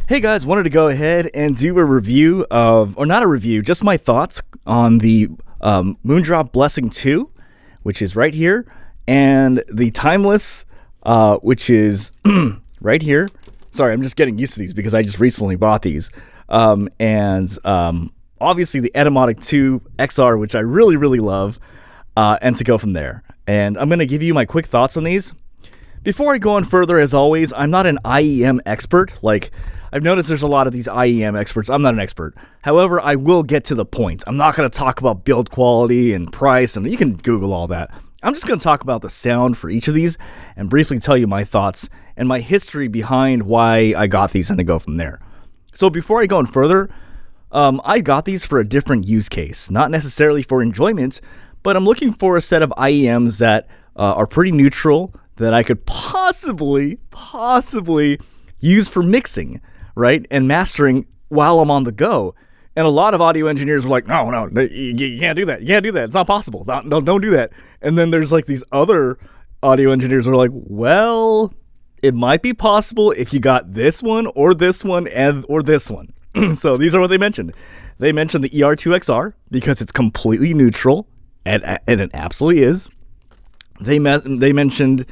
Hey guys, wanted to go ahead and do a review of, or not a review, just my thoughts on the Moondrop Blessing 2, which is right here, and the Timeless, which is right here. Sorry, I'm just getting used to these because I just recently bought these. And obviously the Etymotic ER2XR, which I really, really love, and to go from there. And I'm going to give you my quick thoughts on these. Before I go on further, as always, I'm not an IEM expert. Like, I've noticed there's a lot of these IEM experts. I'm not an expert. However, I will get to the point. I'm not going to talk about build quality and price, and you can Google all that. I'm just going to talk about the sound for each of these and briefly tell you my thoughts and my history behind why I got these and to go from there. So before I go on further, I got these for a different use case, not necessarily for enjoyment, but I'm looking for a set of IEMs that are pretty neutral, that I could possibly use for mixing, right, and mastering while I'm on the go. And a lot of audio engineers were like, no, you can't do that. You can't do that. It's not possible. No, don't do that. And then there's like these other audio engineers who are like, well, it might be possible if you got this one, or this one, or this one. So these are what they mentioned. They mentioned the ER2XR because it's completely neutral, and it absolutely is. They mentioned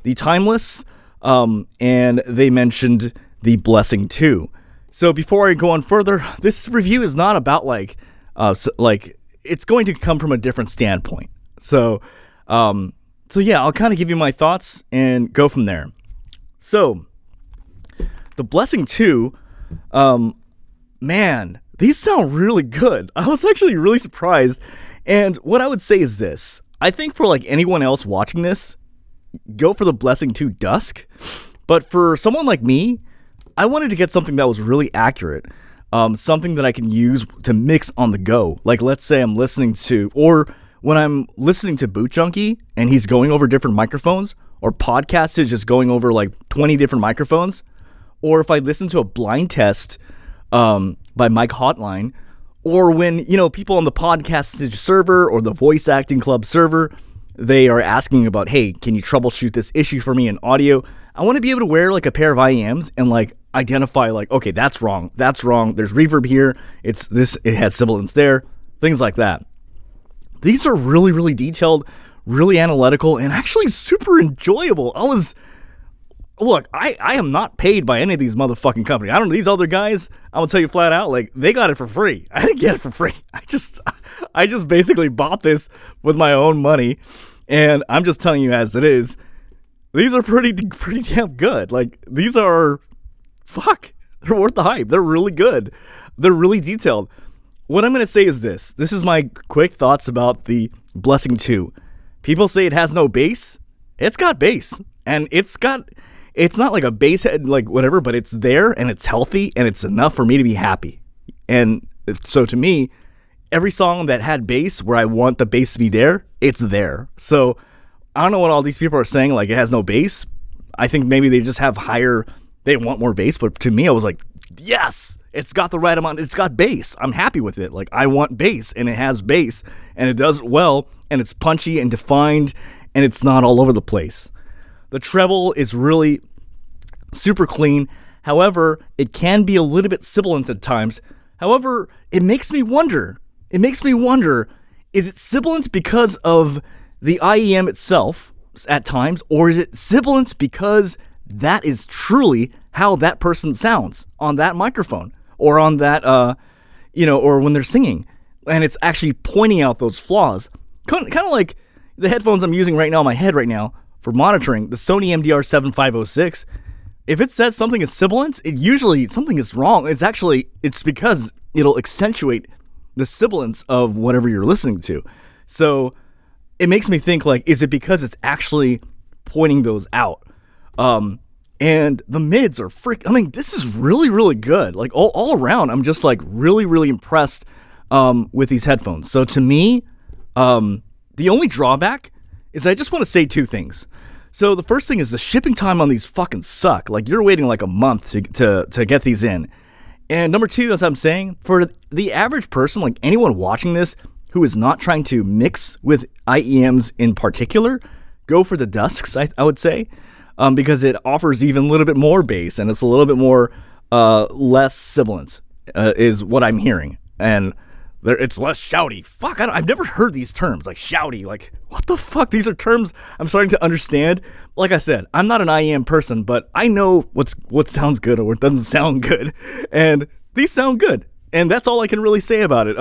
the Timeless, and they mentioned the Blessing 2. So before I go on further, this review is not about like it's going to come from a different standpoint. So yeah, I'll kind of give you my thoughts and go from there. So the Blessing 2, man, these sound really good. I was actually really surprised. And what I would say is this: I think for like anyone else watching this, go for the Blessing 2 Dusk. But for someone like me, I wanted to get something that was really accurate, something that I can use to mix on the go. Like, let's say I'm listening to, or when I'm listening to Boot Junkie and he's going over different microphones, or podcast is just going over like 20 different microphones, or if I listen to a blind test by Mike Hotline, or when, people on the podcast server or the voice acting club server, they are asking about, hey, can you troubleshoot this issue for me in audio? I want to be able to wear like a pair of IEMs and like identify like, okay, that's wrong. There's reverb here. It has sibilance there, things like that. These are really, really detailed, really analytical, and actually super enjoyable. I am not paid by any of these motherfucking companies. I don't know, these other guys, I'm gonna tell you flat out, like, they got it for free. I didn't get it for free. I just basically bought this with my own money, and I'm just telling you as it is. These are pretty damn good. Like, these are, they're worth the hype. They're really good. They're really detailed. What I'm gonna say is this. This is my quick thoughts about the Blessing 2. People say it has no bass. It's got bass, and it's not like a bass head, like whatever, but it's there, and it's healthy, and it's enough for me to be happy. And so to me, every song that had bass where I want the bass to be there, it's there. So I don't know what all these people are saying, like it has no bass. I think maybe they just have they want more bass, but to me, I was like, yes, it's got the right amount, it's got bass. I'm happy with it. Like, I want bass, and it has bass, and it does it well, and it's punchy and defined, and it's not all over the place. The treble is really super clean. However, it can be a little bit sibilant at times. However, it makes me wonder, is it sibilant because of the IEM itself at times, or is it sibilant because that is truly how that person sounds on that microphone, or on that, or when they're singing, and it's actually pointing out those flaws? Kind of like the headphones I'm using right now in my head right now for monitoring, the Sony MDR7506. If it says something is sibilant, it usually something is wrong. It's because it'll accentuate the sibilance of whatever you're listening to. So it makes me think, like, is it because it's actually pointing those out? And the mids are this is really, really good. Like, all around, I'm just like really, really impressed with these headphones. So to me, the only drawback is I just want to say two things. So the first thing is the shipping time on these fucking suck. Like, you're waiting like a month to get these in. And number two, as I'm saying, for the average person, like anyone watching this who is not trying to mix with IEMs in particular, go for the Dusks, I would say, because it offers even a little bit more bass, and it's a little bit more less sibilance, is what I'm hearing. And it's less shouty. Fuck, I've never heard these terms, like shouty. Like, what the fuck? These are terms I'm starting to understand. Like I said, I'm not an IEM person, but I know what sounds good or what doesn't sound good. And these sound good. And that's all I can really say about it.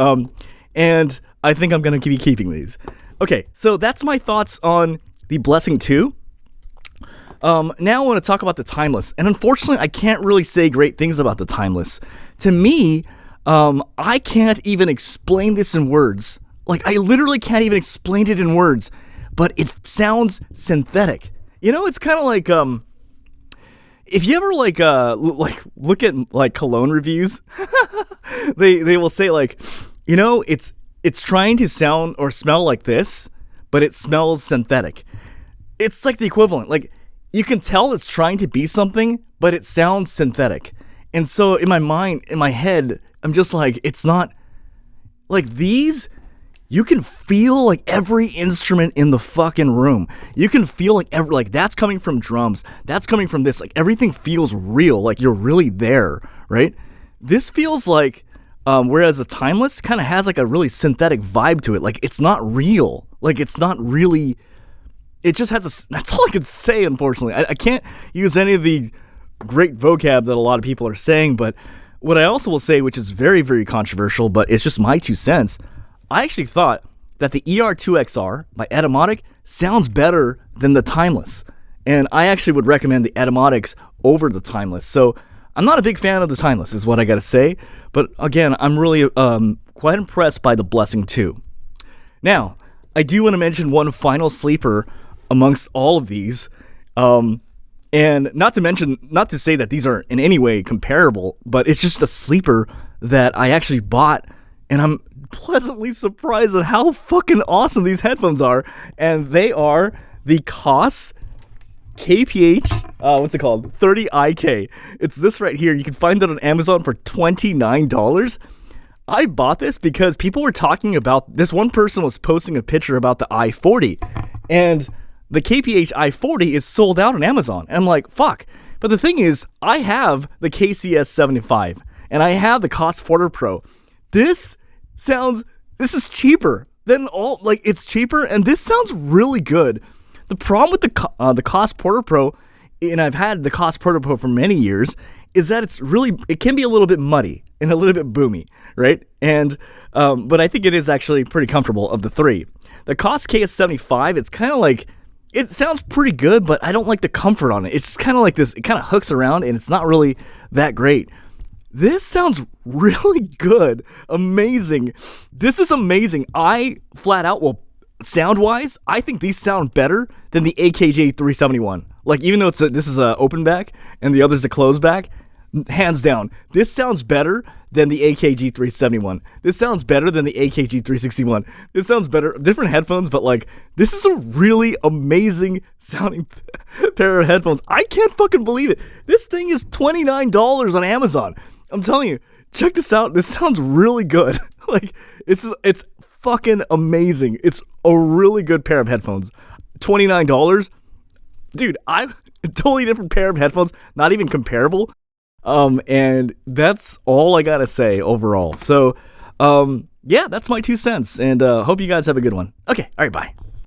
And I think I'm going to be keeping these. Okay, so that's my thoughts on the Blessing 2. Now I want to talk about the Timeless. And unfortunately, I can't really say great things about the Timeless. To me, I can't even explain this in words. Like, I literally can't even explain it in words. But it sounds synthetic. You know, it's kind of like, if you ever, like look at, like, cologne reviews, they will say, like, you know, it's trying to sound or smell like this, but it smells synthetic. It's like the equivalent. Like, you can tell it's trying to be something, but it sounds synthetic. And so in my mind, in my head, I'm just like, it's not like these. You can feel like every instrument in the fucking room. You can feel like that's coming from drums. That's coming from this. Like, everything feels real. Like, you're really there, right? This feels like, whereas the Timeless kind of has like a really synthetic vibe to it. Like, it's not real. Like, it's not really. It just has that's all I can say, unfortunately. I can't use any of the great vocab that a lot of people are saying, but what I also will say, which is very, very controversial, but it's just my 2 cents, I actually thought that the ER2XR by Etymotic sounds better than the Timeless. And I actually would recommend the Etymotics over the Timeless. So I'm not a big fan of the Timeless, is what I gotta say. But again, I'm really quite impressed by the Blessing 2. Now, I do want to mention one final sleeper amongst all of these. And not to say that these are in any way comparable, but it's just a sleeper that I actually bought, and I'm pleasantly surprised at how fucking awesome these headphones are. And they are the Koss KPH30ik. It's this right here. You can find it on Amazon for $29. I bought this because people were talking about this. One person was posting a picture about the i40, and the KPH i40 is sold out on Amazon. And I'm like, fuck. But the thing is, I have the KCS75 and I have the Koss Porter Pro. This is cheaper than all, like, it's cheaper, and this sounds really good. The problem with the Koss Porter Pro, and I've had the Koss Porter Pro for many years, is that it can be a little bit muddy and a little bit boomy, right? And, but I think it is actually pretty comfortable of the three. The Koss KS75, it's kind of like, it sounds pretty good, but I don't like the comfort on it. It's just kind of like this, it kind of hooks around, and it's not really that great. This sounds really good. Amazing. This is amazing. I flat out, well, sound-wise, I think these sound better than the AKG371. Like, even though this is a open back and the other's a closed back, hands down, this sounds better than the AKG371. This sounds better than the AKG361. This sounds better. Different headphones, but like, this is a really amazing sounding pair of headphones. I can't fucking believe it. This thing is $29 on Amazon. I'm telling you, check this out. This sounds really good. Like, it's fucking amazing. It's a really good pair of headphones. $29. Dude, I'm a totally different pair of headphones, not even comparable. And that's all I gotta say overall. So, yeah, that's my 2 cents, and hope you guys have a good one. Okay, all right, bye.